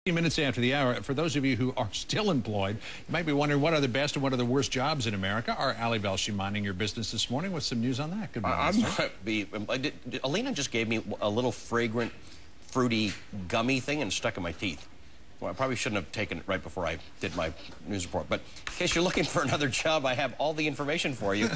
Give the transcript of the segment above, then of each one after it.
Minutes after the hour, for those of you who are still employed, you might be wondering what are the best and what are the worst jobs in America. Our ali07 minding your business this morning with some news on that. Good morning, Alina just gave me a little fragrant, fruity, gummy thing and stuck in my teeth. Well, I probably shouldn't have taken it right before I did my news report. But in case you're looking for another job, I have all the information for you.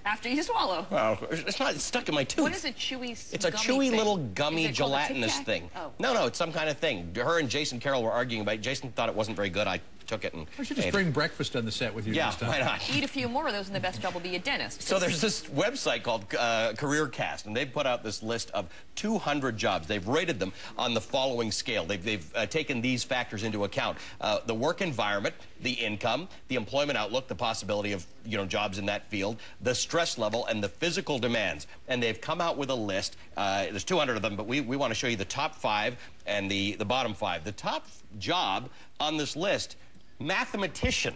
After you swallow. Well, it's stuck in my tooth. What is a chewy It's a chewy thing? little gummy gelatinous thing. Oh. No, it's some kind of thing. Her and Jason Carroll were arguing about it. Jason thought it wasn't very good. I took it and I should just bring breakfast on the set with you. Yeah, next time. why not? Eat a few more of those and the best job will be a dentist. So there's this website called CareerCast, and they've put out this list of 200 jobs. They've rated them on the following scale. They've taken these factors into account. The work environment, the income, the employment outlook, the possibility of jobs in that field, the stress level, and the physical demands. And they've come out with a list. There's 200 of them, but we want to show you the top 5 and the bottom 5. The top job on this list: mathematician.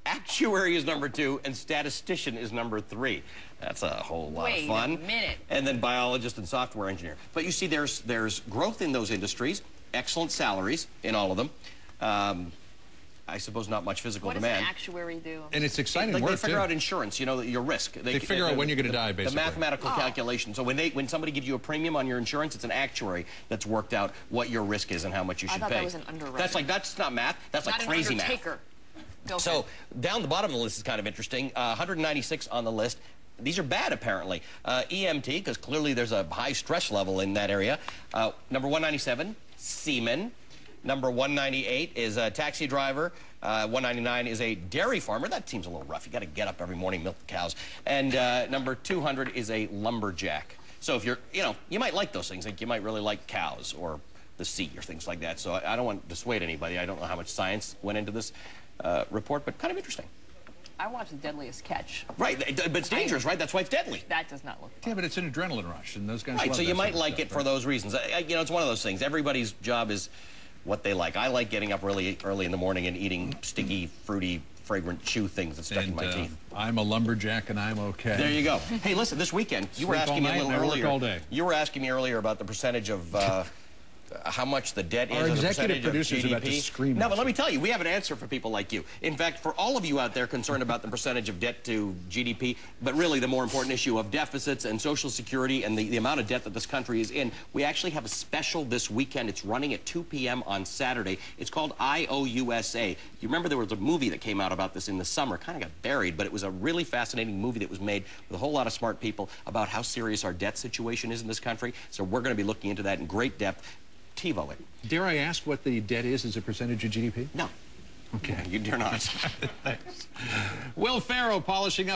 Actuary is number 2, and statistician is number 3. That's a whole lot of fun. Wait a minute. And then biologist and software engineer. But you see, there's growth in those industries, excellent salaries in all of them. I suppose not much physical demand. What does an actuary do? And it's exciting work, They figure out insurance, your risk. They figure out when you're going to die, basically. The mathematical calculation. So when somebody gives you a premium on your insurance, it's an actuary that's worked out what your risk is and how much you should pay. I thought that was an underwriter. That's not math. That's like crazy math. So down the bottom of the list is kind of interesting. 196 on the list. These are bad, apparently. EMT, because clearly there's a high stress level in that area. Number 197, seaman. Number 198 is a taxi driver. 199 is a dairy farmer. That seems a little rough. You got to get up every morning, milk the cows. And number 200 is a lumberjack. So if you're, you might like those things. Like you might really like cows or the sea or things like that. So I don't want to dissuade anybody. I don't know how much science went into this report, but kind of interesting. I watched The Deadliest Catch. Right, but it's dangerous, right? That's why it's deadly. That does not look fun. Yeah, but it's an adrenaline rush, and those guys love so you that might sort of like stuff, it for those reasons. It's one of those things. Everybody's job is what they like. I like getting up really early in the morning and eating sticky, fruity, fragrant chew things that stuck in my teeth. I'm a lumberjack, and I'm okay. There you go. Hey, listen, this weekend, you were asking me a little earlier. All day. You were asking me earlier about the percentage of how much the debt is. Our as a executive percentage producer is of GDP. about to scream. No, but let me tell you, we have an answer for people like you. In fact, for all of you out there concerned about the percentage of debt to GDP, but really the more important issue of deficits and Social Security and the amount of debt that this country is in, we actually have a special this weekend. It's running at 2 p.m. on Saturday. It's called IOUSA. You remember there was a movie that came out about this in the summer, kind of got buried, but it was a really fascinating movie that was made with a whole lot of smart people about how serious our debt situation is in this country. So we're going to be looking into that in great depth. TiVo it. Dare I ask what the debt is as a percentage of GDP? No. Okay. You dare not. Thanks. Will Ferrell polishing up